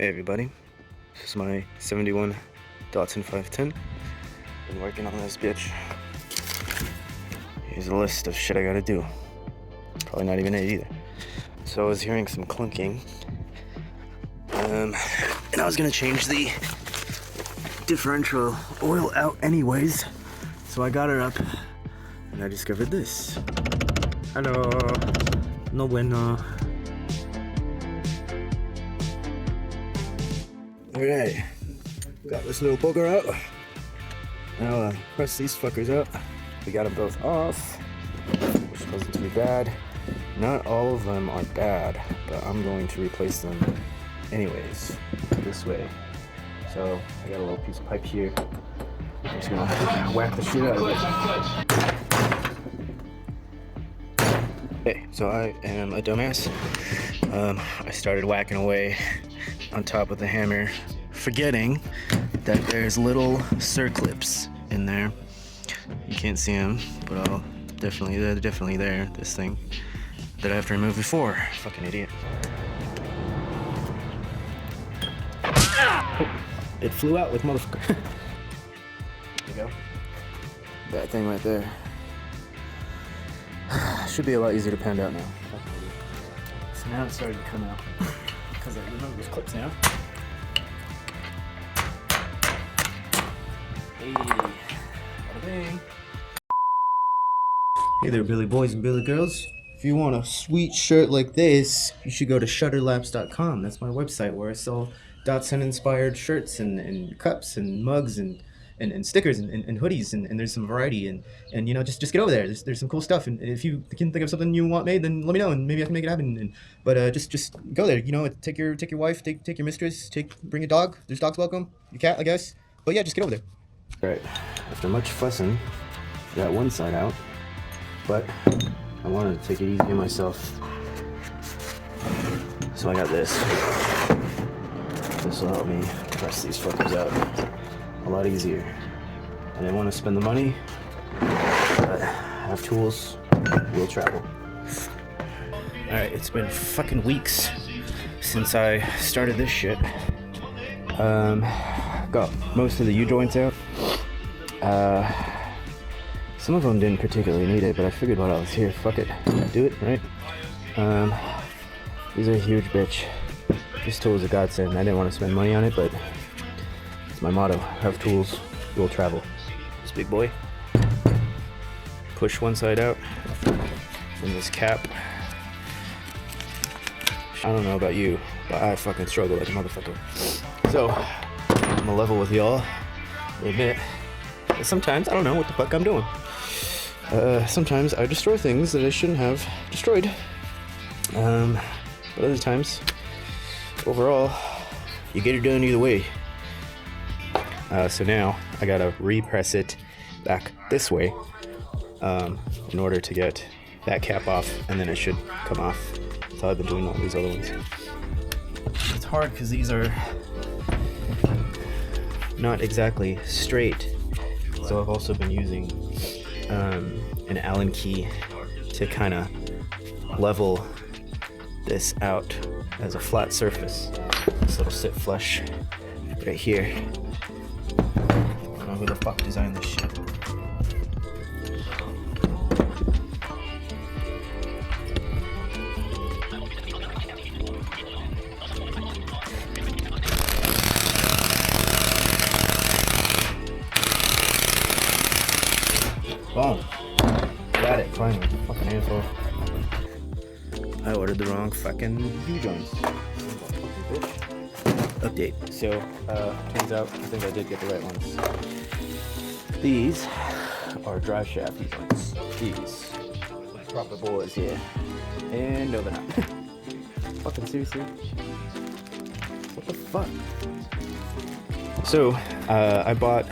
Hey everybody, this is my 71 Datsun 510. Been working on this bitch. Here's a list of shit I gotta do. Probably not even it either. So I was hearing some clunking. And I was gonna change the differential oil out anyways. So I got her up and I discovered this. Hello, no bueno. Alright, got this little booger out. Now press these fuckers out. We got them both off, which wasn't too bad. Not all of them are bad, but I'm going to replace them anyways, this way. So I got a little piece of pipe here. I'm just gonna whack the shit out of it. Hey, so I am a dumbass. I started whacking away on top of the hammer, forgetting that there's little circlips in there. You can't see them, but they're definitely there. This thing that I have to remove before. Fucking idiot. Oh, it flew out with motherfucker. There you go. That thing right there. Should be a lot easier to pound out now. So now it's starting to come out. Because I remove those clips now. Hey, bada bing. Hey there, Billy boys and Billy girls. If you want a sweet shirt like this, you should go to shutterlapse.com. That's my website where I sell Datsun inspired shirts and cups and mugs and stickers and hoodies and there's some variety and you know just get over there. There's some cool stuff, and if you can think of something you want made, then let me know and maybe I can make it happen. But just go there. You know, take your wife, take your mistress, bring a dog. There's dogs welcome. Your cat, I guess. But yeah, just get over there. All right. After much fussing, got one side out, but I wanted to take it easy on myself, so I got this. This will help me press these fuckers out a lot easier. I didn't want to spend the money, but I have tools, we'll travel. Alright, it's been fucking weeks since I started this shit. Got most of the U-joints out. Some of them didn't particularly need it, but I figured while I was here, fuck it, do it, right? These are a huge bitch. This tool is a godsend. I didn't want to spend money on it, but it's my motto. Have tools, we'll travel. This big boy. Push one side out. And this cap. I don't know about you, but I fucking struggle like a motherfucker. So, I'm gonna level with y'all. Admit that sometimes I don't know what the fuck I'm doing. Sometimes I destroy things that I shouldn't have destroyed. But other times, overall, you get it done either way. So now I gotta repress it back this way in order to get that cap off, and then it should come off. That's how I've been doing all these other ones. It's hard because these are not exactly straight, so I've also been using an Allen key to kind of level this out as a flat surface. So it'll sit flush right here. I don't know who the fuck designed this shit. Boom. Got it, finally. Fucking handful. I ordered the wrong fucking U-joints. Update. So, turns out I think I did get the right ones. These are drive shaft U-joints. These. Proper boys here. And no, they're not. Fucking seriously? What the fuck? So, I bought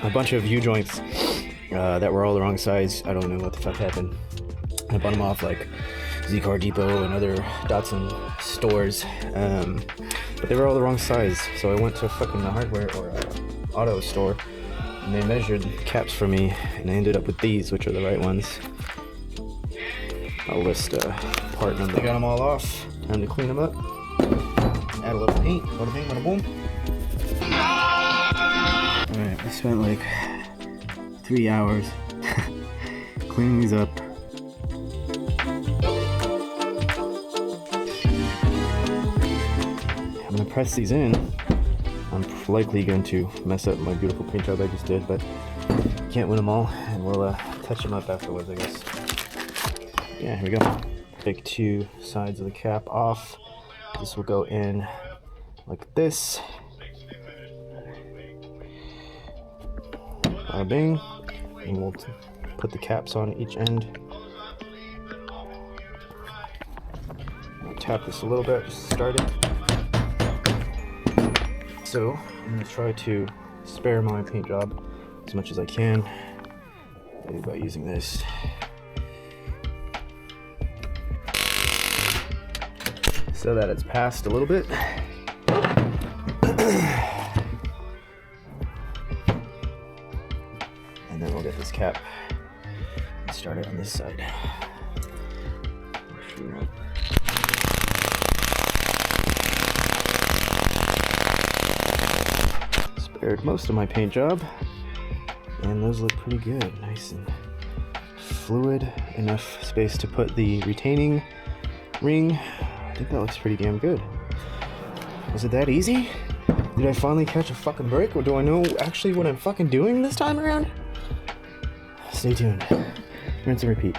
a bunch of U-joints that were all the wrong size. I don't know what the fuck happened. I bought them off like Z-Car Depot and other Datsun stores, but they were all the wrong size. So I went to fucking the hardware or auto store, and they measured caps for me, and I ended up with these, which are the right ones. I'll list part number. I got them all off. Time to clean them up. add a little paint. Bada bing, bada boom. Alright, we spent like 3 hours cleaning these up. I'm gonna press these in. I'm likely going to mess up my beautiful paint job I just did, but can't win them all, and we'll touch them up afterwards, I guess. Yeah, here we go. Take 2 sides of the cap off. This will go in like this. Bada bing. And we'll put the caps on each end. I'll tap this a little bit just to start it. So I'm going to try to spare my paint job as much as I can, maybe by using this. So that it's passed a little bit. And then we'll get this cap started on this side. Spared most of my paint job, and those look pretty good. Nice and fluid, enough space to put the retaining ring. I think that looks pretty damn good. Was it that easy? Did I finally catch a fucking break, or do I know actually what I'm fucking doing this time around? Stay tuned. Rinse and repeat.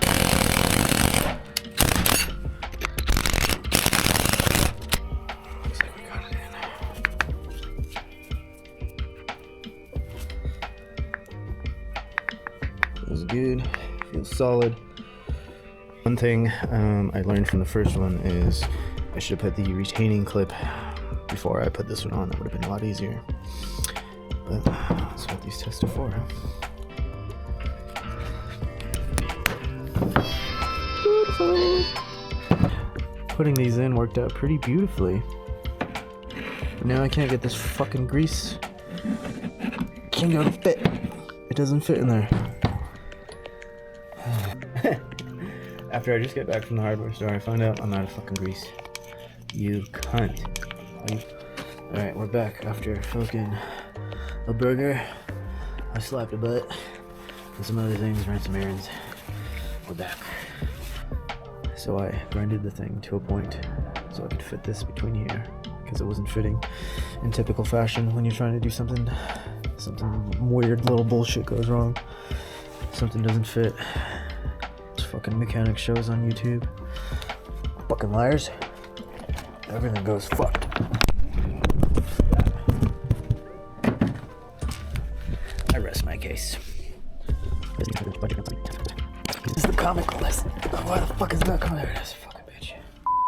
Looks like we got it in. Feels good. Feels solid. One thing I learned from the first one is I should have put the retaining clip before I put this one on. That would have been a lot easier. But that's what these tests are for. Putting these in worked out pretty beautifully. Now I can't get this fucking grease. Can't go to fit. It doesn't fit in there. After I just get back from the hardware store, I find out I'm out of fucking grease. You cunt. Alright, we're back after fucking a burger. I slapped a butt and some other things, ran some errands. We're back. So I grinded the thing to a point so I could fit this between here, because it wasn't fitting in typical fashion when you're trying to do something weird, little bullshit goes wrong. Something doesn't fit. Fucking mechanic shows on YouTube. Fucking liars. Everything goes fucked. I rest my case. This is the comical lesson. Why the fuck is that coming? There it is.